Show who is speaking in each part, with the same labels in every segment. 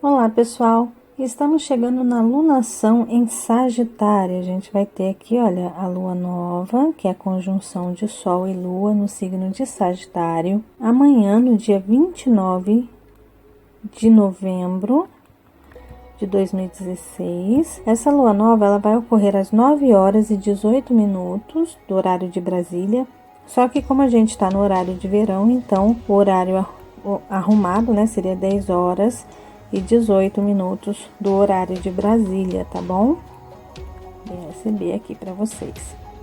Speaker 1: Olá pessoal, estamos chegando na lunação em Sagitário. A gente vai ter aqui, olha, a lua nova, que é a conjunção de Sol e Lua no signo de Sagitário. Amanhã, no dia 29 de novembro de 2016. Essa lua nova ela vai ocorrer às 9 horas e 18 minutos do horário de Brasília. Só que como a gente está no horário de verão, então o horário arrumado, né, seria 10 horas e 18 minutos do horário de Brasília, tá bom? Vou receber aqui para vocês.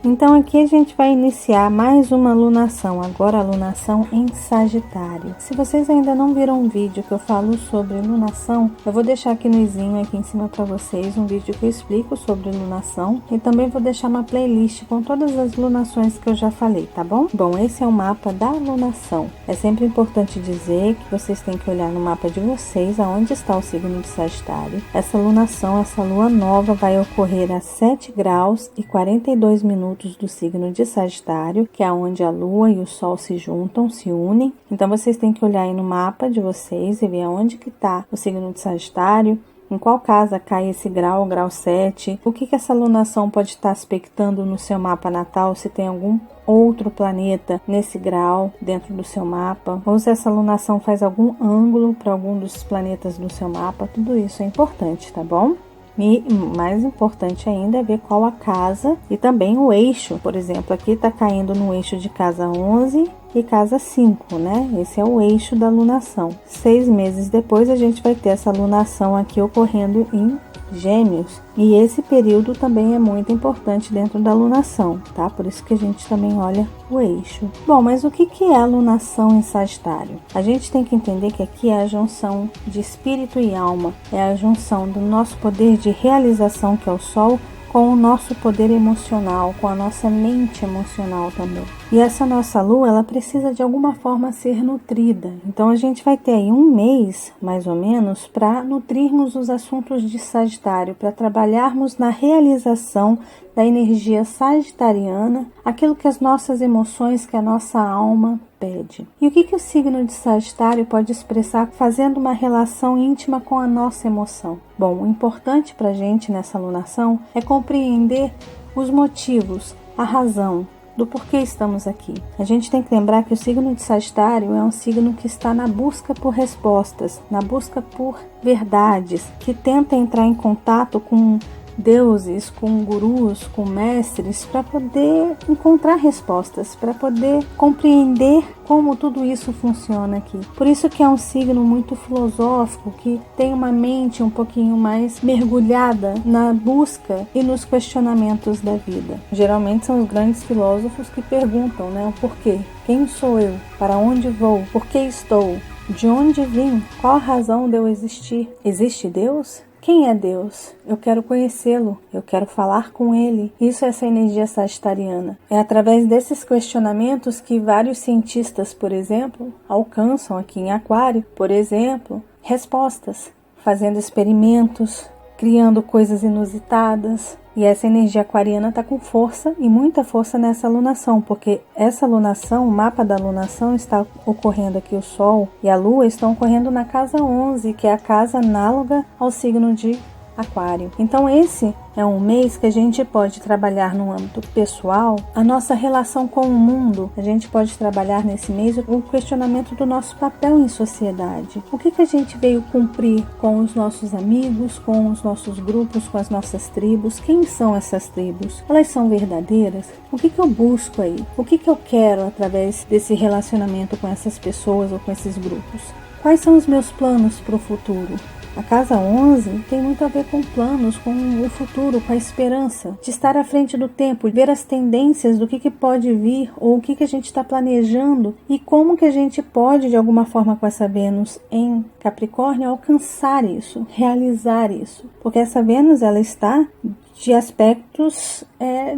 Speaker 1: Então aqui a gente vai iniciar mais uma lunação, agora a lunação em Sagitário. Se vocês ainda não viram um vídeo que eu falo sobre lunação, eu vou deixar aqui no izinho aqui em cima para vocês um vídeo que eu explico sobre lunação e também vou deixar uma playlist com todas as lunações que eu já falei, tá bom? Bom, esse é o mapa da lunação. É sempre importante dizer que vocês têm que olhar no mapa de vocês aonde está o signo de Sagitário. Essa lunação, essa lua nova vai ocorrer a 7 graus e 42 minutos do signo de Sagitário, que é onde a Lua e o Sol se juntam, se unem. Então vocês têm que olhar aí no mapa de vocês e ver aonde que está o signo de Sagitário, em qual casa cai esse grau, grau 7, o que essa lunação pode estar aspectando no seu mapa natal, se tem algum outro planeta nesse grau dentro do seu mapa, ou se essa lunação faz algum ângulo para algum dos planetas do seu mapa. Tudo isso é importante, tá bom? E mais importante ainda é ver qual a casa e também o eixo. Por exemplo, aqui está caindo no eixo de casa 11 e casa 5, né? Esse é o eixo da lunação. 6 meses depois a gente vai ter essa lunação aqui ocorrendo em Gêmeos. E esse período também é muito importante dentro da lunação, tá? Por isso que a gente também olha o eixo. Bom, mas o que é a lunação em Sagitário? A gente tem que entender que aqui é a junção de espírito e alma. É a junção do nosso poder de realização, que é o Sol, com o nosso poder emocional, com a nossa mente emocional também. E essa nossa lua, ela precisa de alguma forma ser nutrida. Então a gente vai ter aí um mês, mais ou menos, para nutrirmos os assuntos de Sagitário, para trabalharmos na realização da energia sagitariana, aquilo que as nossas emoções, que a nossa alma pede. E o que o signo de Sagitário pode expressar fazendo uma relação íntima com a nossa emoção? Bom, o importante para a gente nessa lunação é compreender os motivos, a razão do porquê estamos aqui. A gente tem que lembrar que o signo de Sagitário é um signo que está na busca por respostas, na busca por verdades, que tenta entrar em contato com deuses, com gurus, com mestres, para poder encontrar respostas, para poder compreender como tudo isso funciona aqui. Por isso que é um signo muito filosófico, que tem uma mente um pouquinho mais mergulhada na busca e nos questionamentos da vida. Geralmente são os grandes filósofos que perguntam, né, o porquê. Quem sou eu? Para onde vou? Por que estou? De onde vim? Qual a razão de eu existir? Existe Deus? Quem é Deus? Eu quero conhecê-lo, eu quero falar com ele. Isso é essa energia sagitariana. É através desses questionamentos que vários cientistas, por exemplo, alcançam aqui em Aquário, por exemplo, respostas, fazendo experimentos, criando coisas inusitadas. E essa energia aquariana está com força e muita força nessa lunação, porque essa lunação, o mapa da lunação está ocorrendo aqui, o Sol e a Lua estão ocorrendo na casa 11, que é a casa análoga ao signo de Aquário. Então esse é um mês que a gente pode trabalhar no âmbito pessoal a nossa relação com o mundo. A gente pode trabalhar nesse mês o questionamento do nosso papel em sociedade. O que a gente veio cumprir com os nossos amigos, com os nossos grupos, com as nossas tribos? Quem são essas tribos? Elas são verdadeiras? O que eu busco aí? O que eu quero através desse relacionamento com essas pessoas ou com esses grupos? Quais são os meus planos para o futuro? A casa 11 tem muito a ver com planos, com o futuro, com a esperança de estar à frente do tempo, ver as tendências do que pode vir ou o que a gente está planejando e como que a gente pode, de alguma forma, com essa Vênus em Capricórnio, alcançar isso, realizar isso. Porque essa Vênus, ela está de aspectos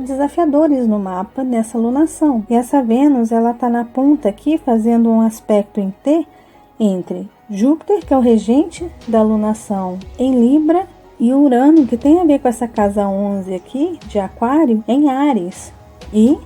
Speaker 1: desafiadores no mapa nessa lunação. E essa Vênus, ela está na ponta aqui, fazendo um aspecto em T entre Júpiter, que é o regente da lunação em Libra, e Urano, que tem a ver com essa casa 11 aqui, de Aquário, em Áries, e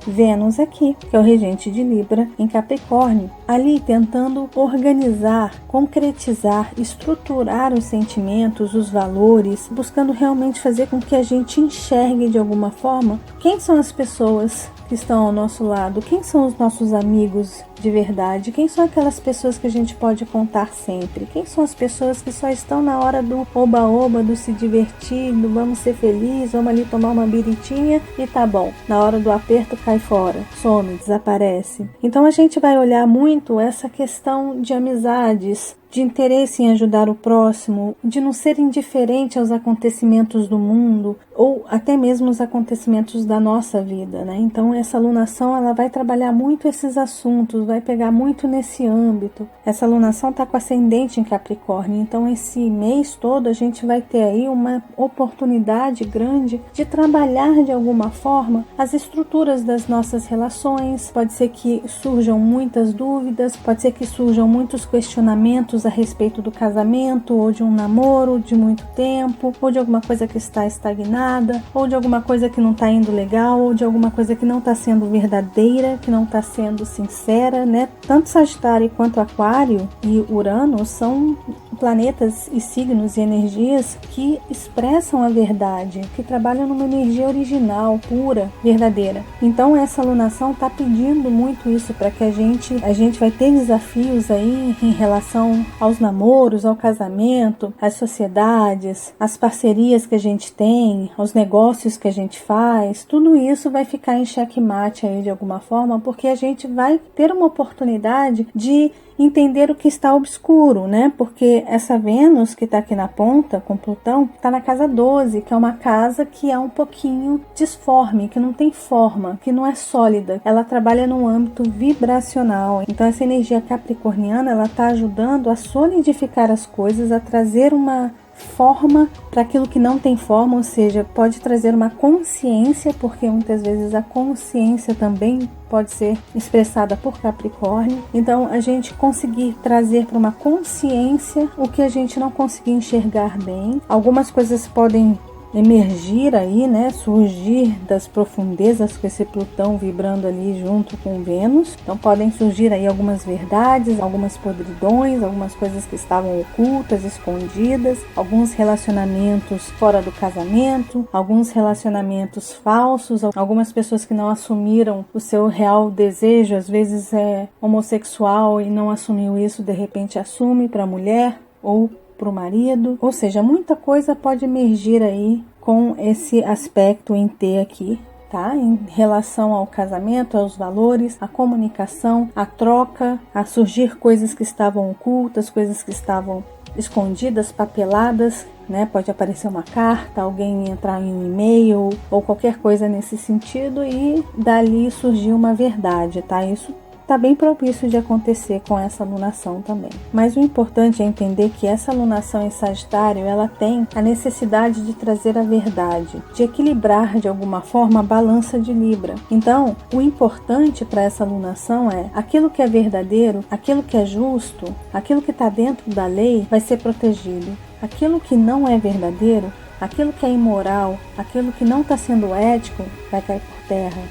Speaker 1: Vênus aqui, que é o regente de Libra em Capricórnio. ali tentando organizar, concretizar, estruturar os sentimentos, os valores, buscando realmente fazer com que a gente enxergue de alguma forma quem são as pessoas que estão ao nosso lado, quem são os nossos amigos de verdade, quem são aquelas pessoas que a gente pode contar sempre, quem são as pessoas que só estão na hora do oba-oba, do se divertir, do vamos ser felizes, vamos ali tomar uma biritinha e tá bom, na hora do aperto cai fora, some, desaparece. Então a gente vai olhar muito essa questão de amizades, de interesse em ajudar o próximo, de não ser indiferente aos acontecimentos do mundo ou até mesmo os acontecimentos da nossa vida, né? Então essa alunação ela vai trabalhar muito esses assuntos, vai pegar muito nesse âmbito. Essa alunação está com ascendente em Capricórnio, então esse mês todo a gente vai ter aí uma oportunidade grande de trabalhar de alguma forma as estruturas das nossas relações. Pode ser que surjam muitas dúvidas, pode ser que surjam muitos questionamentos a respeito do casamento, ou de um namoro de muito tempo, ou de alguma coisa que está estagnada, ou de alguma coisa que não está indo legal, ou de alguma coisa que não está sendo verdadeira, que não está sendo sincera, né? Tanto Sagitário quanto Aquário e Urano são planetas e signos e energias que expressam a verdade, que trabalham numa energia original, pura, verdadeira. Então essa alunação está pedindo muito isso para que a gente vai ter desafios aí em relação aos namoros, ao casamento, às sociedades, às parcerias que a gente tem, aos negócios que a gente faz. Tudo isso vai ficar em xeque-mate aí de alguma forma, porque a gente vai ter uma oportunidade de entender o que está obscuro, né? Porque essa Vênus que está aqui na ponta com Plutão está na casa 12, que é uma casa que é um pouquinho disforme, que não tem forma, que não é sólida. Ela trabalha no âmbito vibracional. Então essa energia capricorniana ela está ajudando a solidificar as coisas, a trazer uma forma para aquilo que não tem forma, ou seja, pode trazer uma consciência, porque muitas vezes a consciência também pode ser expressada por Capricórnio. Então a gente conseguir trazer para uma consciência o que a gente não conseguir enxergar bem. Algumas coisas podem emergir aí, né, surgir das profundezas com esse Plutão vibrando ali junto com Vênus. Então podem surgir aí algumas verdades, algumas podridões, algumas coisas que estavam ocultas, escondidas, alguns relacionamentos fora do casamento, alguns relacionamentos falsos, algumas pessoas que não assumiram o seu real desejo, às vezes é homossexual e não assumiu isso, de repente assume para a mulher ou para o marido, ou seja, muita coisa pode emergir aí com esse aspecto em T aqui, tá? Em relação ao casamento, aos valores, à comunicação, à troca, a surgir coisas que estavam ocultas, coisas que estavam escondidas, papeladas, né? Pode aparecer uma carta, alguém entrar em um e-mail ou qualquer coisa nesse sentido e dali surgir uma verdade, tá? Isso está bem propício de acontecer com essa alunação também. Mas o importante é entender que essa alunação em Sagitário, ela tem a necessidade de trazer a verdade, de equilibrar de alguma forma a balança de Libra. Então, o importante para essa alunação é aquilo que é verdadeiro, aquilo que é justo, aquilo que está dentro da lei vai ser protegido. Aquilo que não é verdadeiro, aquilo que é imoral, aquilo que não está sendo ético, vai cair por terra.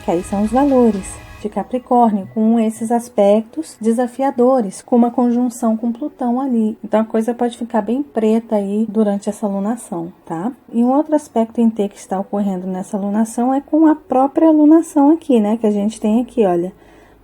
Speaker 1: Que aí são os valores de Capricórnio, com esses aspectos desafiadores, com uma conjunção com Plutão ali. Então a coisa pode ficar bem preta aí durante essa alunação, tá? E um outro aspecto em T que está ocorrendo nessa alunação é com a própria alunação aqui, né? Que a gente tem aqui, olha,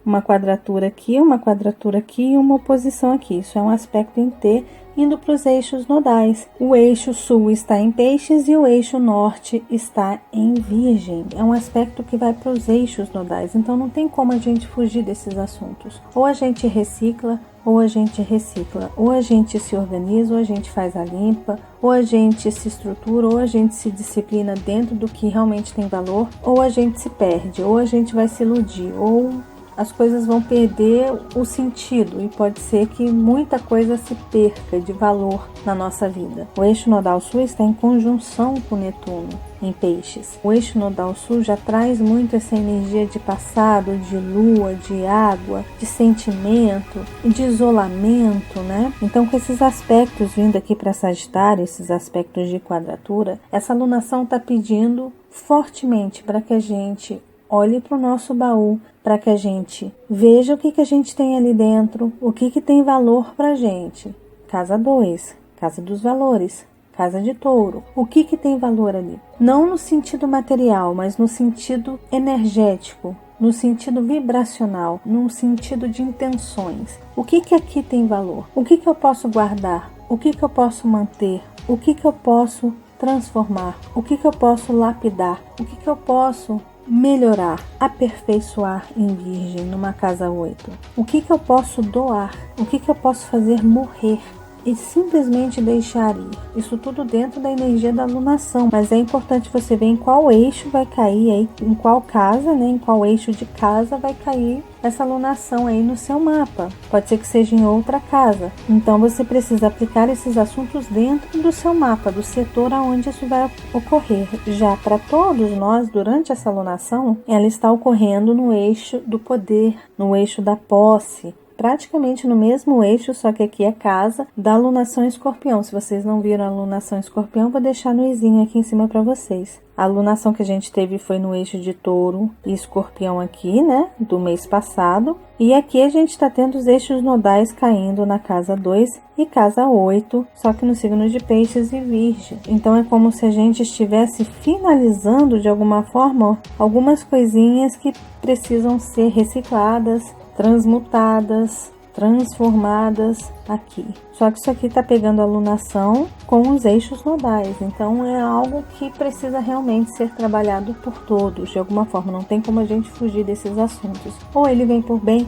Speaker 1: uma quadratura aqui e uma oposição aqui. Isso é um aspecto em T indo para os eixos nodais. O eixo sul está em Peixes e o eixo norte está em Virgem. É um aspecto que vai para os eixos nodais, então não tem como a gente fugir desses assuntos. Ou a gente recicla, ou a gente recicla. Ou a gente se organiza, ou a gente faz a limpa, ou a gente se estrutura, ou a gente se disciplina dentro do que realmente tem valor, ou a gente se perde, ou a gente vai se iludir, ou as coisas vão perder o sentido e pode ser que muita coisa se perca de valor na nossa vida. O eixo nodal sul está em conjunção com Netuno em Peixes. O eixo nodal sul já traz muito essa energia de passado, de lua, de água, de sentimento, de isolamento, né? Então, com esses aspectos vindo aqui para Sagitário, esses aspectos de quadratura, essa alunação está pedindo fortemente para que a gente olhe para o nosso baú para que a gente veja o que a gente tem ali dentro, o que tem valor para a gente. Casa 2, casa dos valores, casa de touro. O que tem valor ali? Não no sentido material, mas no sentido energético, no sentido vibracional, no sentido de intenções. O que aqui tem valor? O que eu posso guardar? O que eu posso manter? O que eu posso transformar? O que eu posso lapidar? O que eu posso melhorar, aperfeiçoar em Virgem, numa casa 8? O que eu posso doar? O que eu posso fazer morrer? E simplesmente deixar ir. Isso tudo dentro da energia da alunação. Mas é importante você ver em qual eixo vai cair aí, em qual casa, né? Em qual eixo de casa vai cair essa alunação aí no seu mapa. Pode ser que seja em outra casa. Então você precisa aplicar esses assuntos dentro do seu mapa, do setor aonde isso vai ocorrer. Já para todos nós, durante essa alunação, ela está ocorrendo no eixo do poder, no eixo da posse, praticamente no mesmo eixo, só que aqui é casa da alunação escorpião. Se vocês não viram a alunação escorpião, vou deixar no izinho aqui em cima para vocês. A alunação que a gente teve foi no eixo de touro e escorpião aqui, né, do mês passado. E aqui a gente está tendo os eixos nodais caindo na casa 2 e casa 8, só que no signo de peixes e virgem. Então é como se a gente estivesse finalizando de alguma forma algumas coisinhas que precisam ser recicladas, transmutadas, transformadas aqui. Só que isso aqui está pegando a alunação com os eixos nodais, então é algo que precisa realmente ser trabalhado por todos, de alguma forma. Não tem como a gente fugir desses assuntos. Ou ele vem por bem,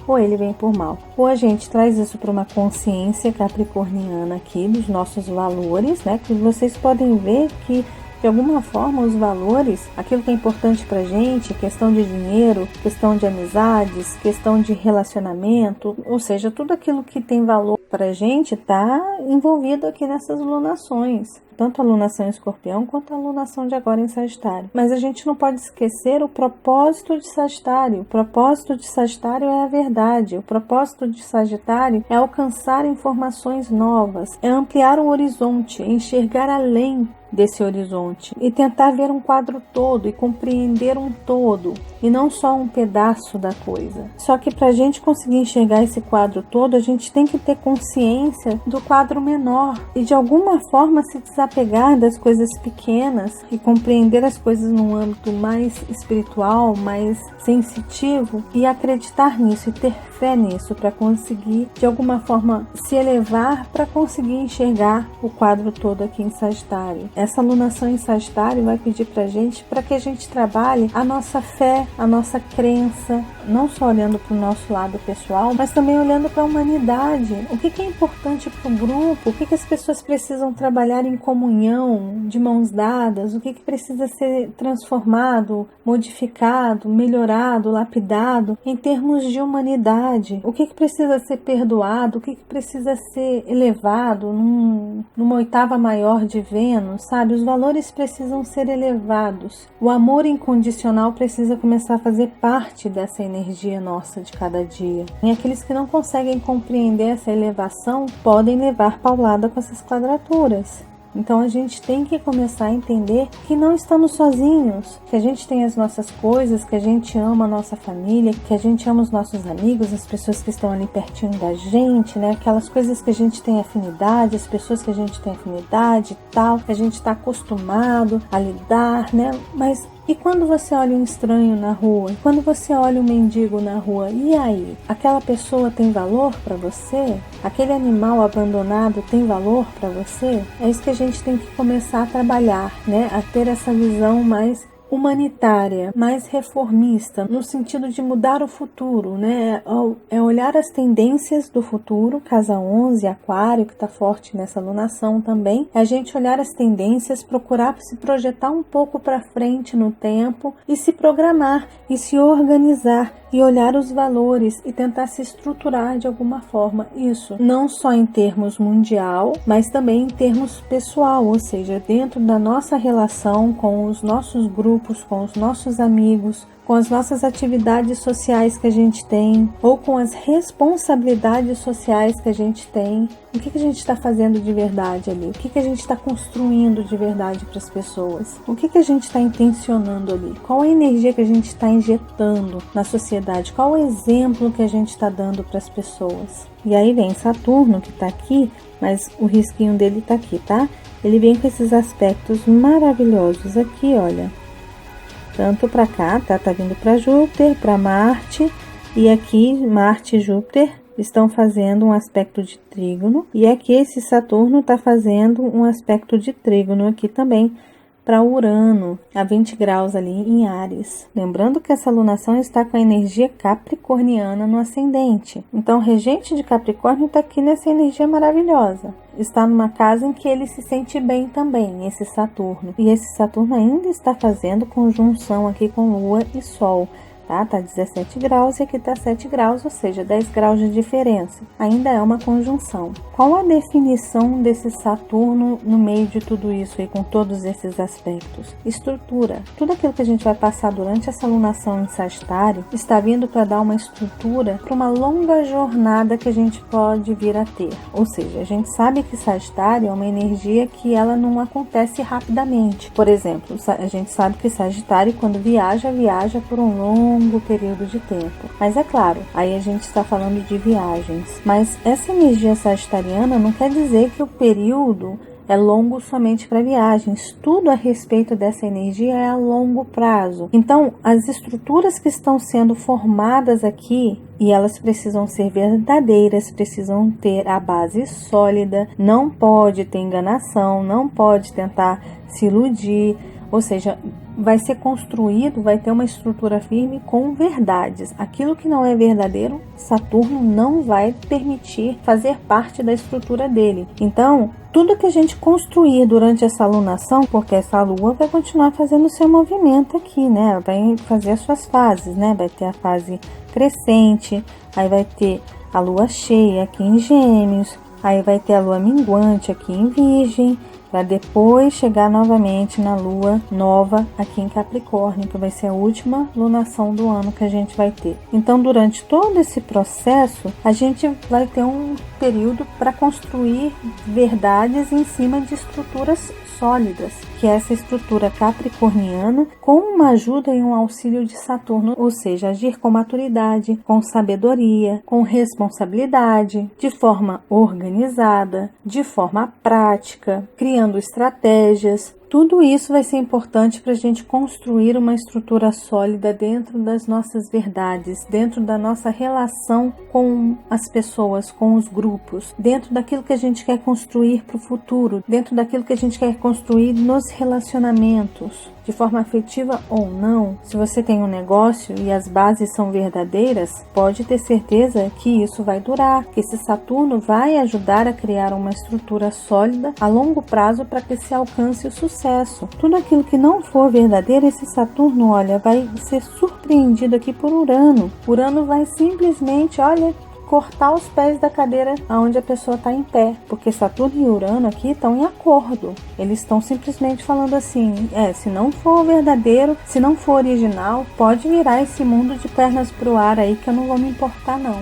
Speaker 1: ou ele vem por mal. Ou a gente traz isso para uma consciência capricorniana aqui, dos nossos valores, né? Que vocês podem ver que de alguma forma os valores, aquilo que é importante pra gente, questão de dinheiro, questão de amizades, questão de relacionamento, ou seja, tudo aquilo que tem valor pra gente tá envolvido aqui nessas lunações. Tanto a alunação em escorpião quanto a alunação de agora em Sagitário. Mas a gente não pode esquecer o propósito de Sagitário. O propósito de Sagitário é a verdade. O propósito de Sagitário é alcançar informações novas, é ampliar o horizonte, é enxergar além desse horizonte e tentar ver um quadro todo e compreender um todo e não só um pedaço da coisa. Só que para a gente conseguir enxergar esse quadro todo, a gente tem que ter consciência do quadro menor e de alguma forma se desapegar das coisas pequenas e compreender as coisas num âmbito mais espiritual, mais sensitivo e acreditar nisso e ter fé nisso para conseguir de alguma forma se elevar para conseguir enxergar o quadro todo aqui em Sagitário. Essa alunação em Sagitário vai pedir para que a gente trabalhe a nossa fé, a nossa crença, não só olhando para o nosso lado pessoal, mas também olhando para a humanidade. O que é importante para o grupo? O que as pessoas precisam trabalhar em comunhão, de mãos dadas? O que precisa ser transformado, modificado, melhorado, lapidado em termos de humanidade? O que precisa ser perdoado? O que precisa ser elevado numa oitava maior de Vênus, sabe? Os valores precisam ser elevados. O amor incondicional precisa começar a fazer parte dessa energia nossa de cada dia. E aqueles que não conseguem compreender essa elevação podem levar paulada com essas quadraturas. Então a gente tem que começar a entender que não estamos sozinhos, que a gente tem as nossas coisas, que a gente ama a nossa família, que a gente ama os nossos amigos, as pessoas que estão ali pertinho da gente, né? Aquelas coisas que a gente tem afinidade, as pessoas que a gente tem afinidade e tal, que a gente está acostumado a lidar, né? Mas e quando você olha um estranho na rua? E quando você olha um mendigo na rua? E aí? Aquela pessoa tem valor para você? Aquele animal abandonado tem valor para você? É isso que a gente tem que começar a trabalhar, né? A ter essa visão mais humanitária, mais reformista, no sentido de mudar o futuro, né? É olhar as tendências do futuro, casa 11, aquário, que está forte nessa alunação também, é a gente olhar as tendências, procurar se projetar um pouco para frente no tempo e se programar e se organizar e olhar os valores e tentar se estruturar de alguma forma. Isso não só em termos mundial, mas também em termos pessoal, ou seja, dentro da nossa relação com os nossos grupos, com os nossos amigos, com as nossas atividades sociais que a gente tem, ou com as responsabilidades sociais que a gente tem. O que a gente está fazendo de verdade ali? O que a gente está construindo de verdade para as pessoas? O que a gente está intencionando ali? Qual a energia que a gente está injetando na sociedade? Qual o exemplo que a gente está dando para as pessoas? E aí vem Saturno, que está aqui, mas o risquinho dele está aqui, tá? Ele vem com esses aspectos maravilhosos aqui, olha. Tanto para cá, tá? Tá vindo para Júpiter, para Marte, e aqui Marte e Júpiter estão fazendo um aspecto de trígono, e aqui esse Saturno está fazendo um aspecto de trígono aqui também para Urano, a 20 graus ali em Áries. Lembrando que essa lunação está com a energia capricorniana no ascendente. Então, o regente de Capricórnio está aqui nessa energia maravilhosa. Está numa casa em que ele se sente bem também, esse Saturno. E esse Saturno ainda está fazendo conjunção aqui com Lua e Sol. Tá 17 graus e aqui tá 7 graus, ou seja, 10 graus de diferença. Ainda é uma conjunção. Qual a definição desse Saturno no meio de tudo isso e com todos esses aspectos? Estrutura. Tudo aquilo que a gente vai passar durante essa lunação em Sagitário está vindo para dar uma estrutura para uma longa jornada que a gente pode vir a ter. Ou seja, a gente sabe que Sagitário é uma energia que ela não acontece rapidamente. Por exemplo, a gente sabe que Sagitário, quando viaja por um longo período de tempo. Mas é claro, aí a gente está falando de viagens. Mas essa energia sagitariana não quer dizer que o período é longo somente para viagens. Tudo a respeito dessa energia é a longo prazo. Então, as estruturas que estão sendo formadas aqui, e elas precisam ser verdadeiras, precisam ter a base sólida, não pode ter enganação, não pode tentar se iludir, ou seja, vai ser construído, vai ter uma estrutura firme com verdades. Aquilo que não é verdadeiro, Saturno não vai permitir fazer parte da estrutura dele. Então, tudo que a gente construir durante essa lunação, porque essa lua vai continuar fazendo o seu movimento aqui, né? Vai fazer as suas fases, né? Vai ter a fase crescente, aí vai ter a lua cheia aqui em Gêmeos, aí vai ter a lua minguante aqui em Virgem, para depois chegar novamente na lua nova aqui em Capricórnio, que vai ser a última lunação do ano que a gente vai ter. Então, durante todo esse processo, a gente vai ter um período para construir verdades em cima de estruturas sólidas, que é essa estrutura capricorniana com uma ajuda e um auxílio de Saturno, ou seja, agir com maturidade, com sabedoria, com responsabilidade, de forma organizada, de forma prática, criando estratégias. Tudo isso vai ser importante para a gente construir uma estrutura sólida dentro das nossas verdades, dentro da nossa relação com as pessoas, com os grupos, dentro daquilo que a gente quer construir para o futuro, dentro daquilo que a gente quer construir nos relacionamentos. De forma afetiva ou não, se você tem um negócio e as bases são verdadeiras, pode ter certeza que isso vai durar, que esse Saturno vai ajudar a criar uma estrutura sólida a longo prazo para que se alcance o sucesso. Tudo aquilo que não for verdadeiro, esse Saturno, olha, vai ser surpreendido aqui por Urano. Urano vai simplesmente, olha, cortar os pés da cadeira onde a pessoa está em pé, porque Saturno e Urano aqui estão em acordo. Eles estão simplesmente falando assim, se não for verdadeiro, se não for original, pode virar esse mundo de pernas pro ar aí que eu não vou me importar não.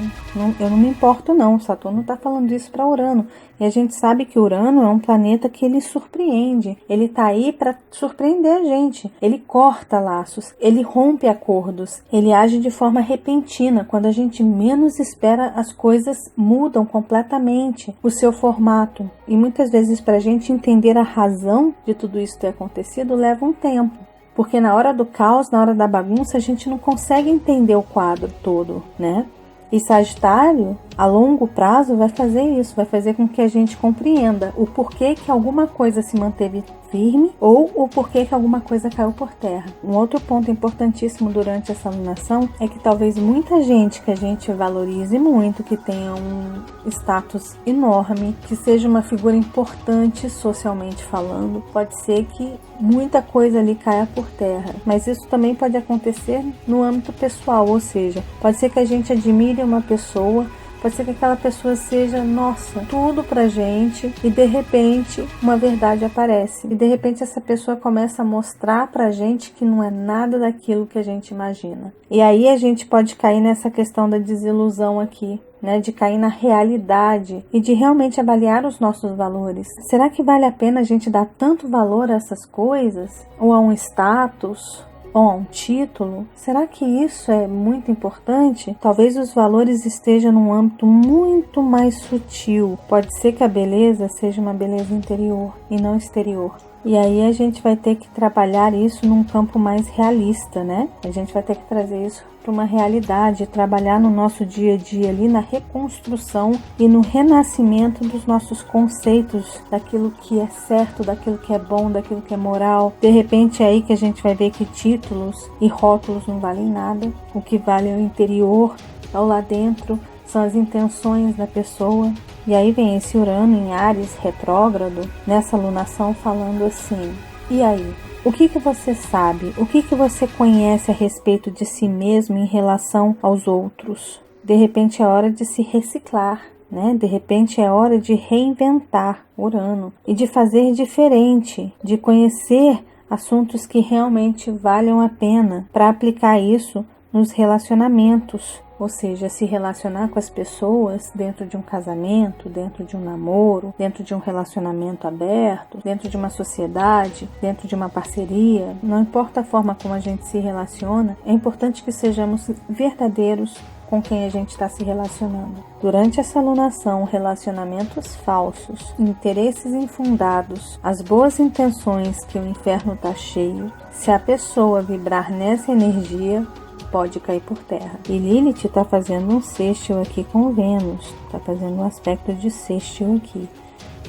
Speaker 1: Eu não me importo não, Saturno está falando isso para Urano. E a gente sabe que Urano é um planeta que ele surpreende. Ele está aí para surpreender a gente. Ele corta laços, ele rompe acordos, ele age de forma repentina. Quando a gente menos espera, as coisas mudam completamente o seu formato. E muitas vezes para a gente entender a razão de tudo isso ter acontecido leva um tempo. Porque na hora do caos, na hora da bagunça, a gente não consegue entender o quadro todo, né? E Sagitário, a longo prazo, vai fazer isso, vai fazer com que a gente compreenda o porquê que alguma coisa se manteve firme ou o porquê que alguma coisa caiu por terra. Um outro ponto importantíssimo durante essa lunação é que talvez muita gente que a gente valorize muito, que tenha um status enorme, que seja uma figura importante socialmente falando, pode ser que muita coisa ali caia por terra. Mas isso também pode acontecer no âmbito pessoal, ou seja, pode ser que a gente admire uma pessoa, Pode ser que aquela pessoa seja, nossa, tudo pra gente, e de repente uma verdade aparece. E de repente essa pessoa começa a mostrar pra gente que não é nada daquilo que a gente imagina. E aí a gente pode cair nessa questão da desilusão aqui, né, de cair na realidade e de realmente avaliar os nossos valores. Será que vale a pena a gente dar tanto valor a essas coisas? Ou a um status? Ou a um título? Será que isso é muito importante? Talvez os valores estejam num âmbito muito mais sutil. Pode ser que a beleza seja uma beleza interior e não exterior. E aí a gente vai ter que trabalhar isso num campo mais realista, né? A gente vai ter que trazer isso para uma realidade, trabalhar no nosso dia a dia ali, na reconstrução e no renascimento dos nossos conceitos, daquilo que é certo, daquilo que é bom, daquilo que é moral. De repente é aí que a gente vai ver que títulos e rótulos não valem nada. O que vale é o interior, é o lá dentro, são as intenções da pessoa. E aí vem esse Urano em Áries retrógrado, nessa alunação, falando assim: e aí? O que você sabe? O que você conhece a respeito de si mesmo em relação aos outros? De repente é hora de se reciclar, né? De repente é hora de reinventar Urano e de fazer diferente, de conhecer assuntos que realmente valham a pena para aplicar isso nos relacionamentos. Ou seja, se relacionar com as pessoas dentro de um casamento, dentro de um namoro, dentro de um relacionamento aberto, dentro de uma sociedade, dentro de uma parceria. Não importa a forma como a gente se relaciona, é importante que sejamos verdadeiros com quem a gente está se relacionando. Durante essa alunação, relacionamentos falsos, interesses infundados, as boas intenções que o inferno está cheio, se a pessoa vibrar nessa energia, pode cair por terra. E Lilith está fazendo um sextil aqui com Vênus, está fazendo um aspecto de sextil aqui.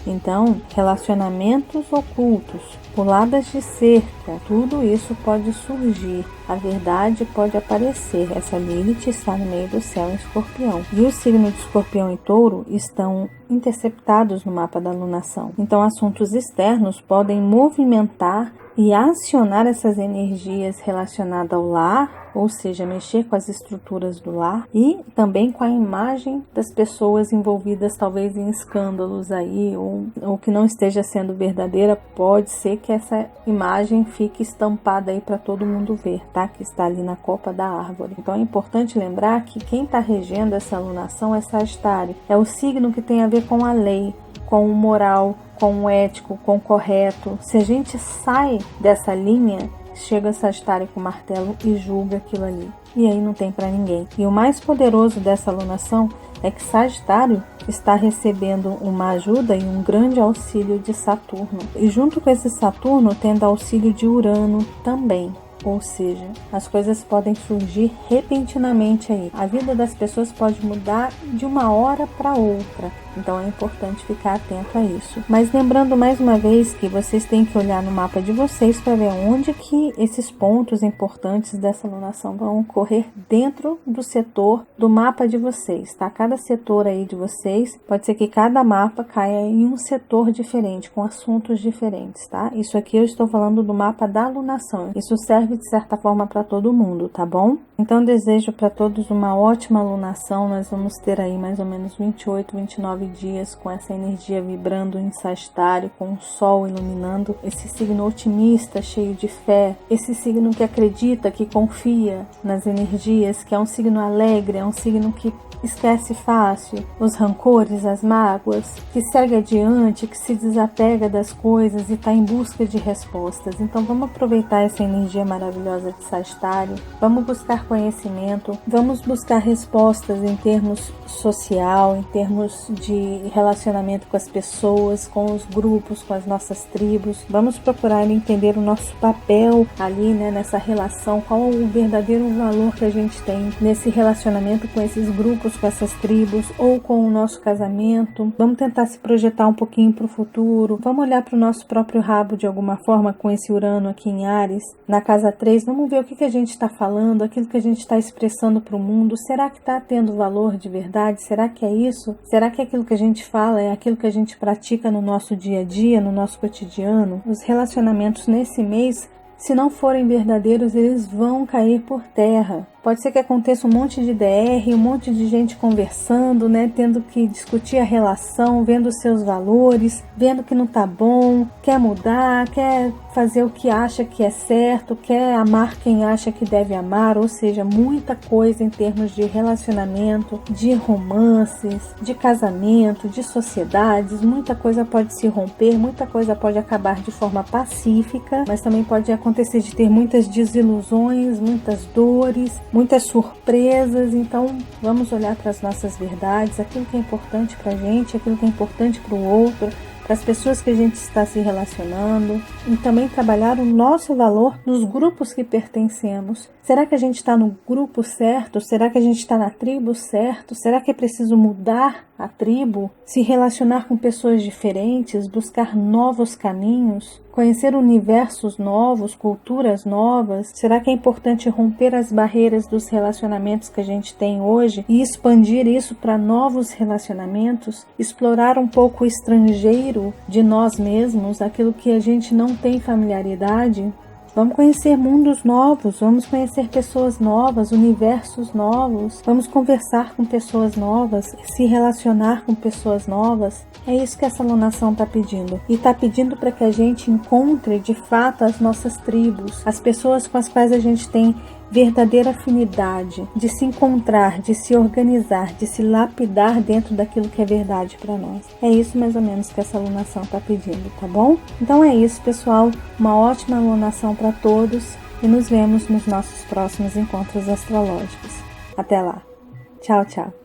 Speaker 1: Então, relacionamentos ocultos, puladas de cerca, tudo isso pode surgir. A verdade pode aparecer. Essa Lilith está no meio do céu em Escorpião. E o signo de Escorpião e Touro estão interceptados no mapa da alunação. Então, assuntos externos podem movimentar e acionar essas energias relacionadas ao lar, ou seja, mexer com as estruturas do lar e também com a imagem das pessoas envolvidas talvez em escândalos aí, ou que não esteja sendo verdadeira. Pode ser que essa imagem fique estampada aí para todo mundo ver, tá? Que está ali na copa da árvore. Então é importante lembrar que quem está regendo essa alunação é Sagitário. É o signo que tem a ver com a lei, com o moral, com o ético, com o correto. Se a gente sai dessa linha, chega Sagitário com o martelo e julga aquilo ali. E aí não tem para ninguém. E o mais poderoso dessa alunação é que Sagitário está recebendo uma ajuda e um grande auxílio de Saturno. E junto com esse Saturno, tendo auxílio de Urano também. Ou seja, as coisas podem surgir repentinamente aí. A vida das pessoas pode mudar de uma hora para outra. Então é importante ficar atento a isso. Mas lembrando mais uma vez que vocês têm que olhar no mapa de vocês para ver onde que esses pontos importantes dessa alunação vão ocorrer dentro do setor do mapa de vocês, tá? Cada setor aí de vocês, pode ser que cada mapa caia em um setor diferente, com assuntos diferentes, tá? Isso aqui eu estou falando do mapa da alunação. Isso serve de certa forma para todo mundo, tá bom? Então desejo para todos uma ótima alunação. Nós vamos ter aí mais ou menos 28, 29 dias com essa energia vibrando em Sagitário, com o Sol iluminando esse signo otimista, cheio de fé, esse signo que acredita, que confia nas energias, que é um signo alegre, é um signo que esquece fácil os rancores, as mágoas, que segue adiante, que se desapega das coisas e está em busca de respostas. Então vamos aproveitar essa energia maravilhosa de Sagitário, vamos buscar conhecimento, vamos buscar respostas em termos social, em termos de relacionamento com as pessoas, com os grupos, com as nossas tribos. Vamos procurar entender o nosso papel ali, né, nessa relação, qual é o verdadeiro valor que a gente tem nesse relacionamento com esses grupos, com essas tribos, ou com o nosso casamento. Vamos tentar se projetar um pouquinho para o futuro, vamos olhar para o nosso próprio rabo de alguma forma com esse Urano aqui em Áries, na casa 3, vamos ver o que a gente está falando, aquilo que a gente está expressando para o mundo. Será que está tendo valor de verdade? Será que é isso? Será que aquilo que a gente fala é aquilo que a gente pratica no nosso dia a dia, no nosso cotidiano? Os relacionamentos nesse mês, se não forem verdadeiros, eles vão cair por terra. Pode ser que aconteça um monte de DR, um monte de gente conversando, né? Tendo que discutir a relação, vendo os seus valores, vendo que não tá bom, quer mudar, quer fazer o que acha que é certo, quer amar quem acha que deve amar, ou seja, muita coisa em termos de relacionamento, de romances, de casamento, de sociedades, muita coisa pode se romper, muita coisa pode acabar de forma pacífica, mas também pode acontecer de ter muitas desilusões, muitas dores, muitas surpresas. Então vamos olhar para as nossas verdades, aquilo que é importante para a gente, aquilo que é importante para o outro, para as pessoas que a gente está se relacionando, e também trabalhar o nosso valor nos grupos que pertencemos. Será que a gente está no grupo certo? Será que a gente está na tribo certo? Será que é preciso mudar a tribo? Se relacionar com pessoas diferentes? Buscar novos caminhos? Conhecer universos novos, culturas novas? Será que é importante romper as barreiras dos relacionamentos que a gente tem hoje e expandir isso para novos relacionamentos? Explorar um pouco o estrangeiro de nós mesmos, aquilo que a gente não tem familiaridade? Vamos conhecer mundos novos, vamos conhecer pessoas novas, universos novos, vamos conversar com pessoas novas, se relacionar com pessoas novas. É isso que essa alunação está pedindo. E está pedindo para que a gente encontre de fato as nossas tribos, as pessoas com as quais a gente tem verdadeira afinidade, de se encontrar, de se organizar, de se lapidar dentro daquilo que é verdade para nós. É isso mais ou menos que essa alunação está pedindo, tá bom? Então é isso, pessoal. Uma ótima alunação para todos e nos vemos nos nossos próximos encontros astrológicos. Até lá. Tchau, tchau.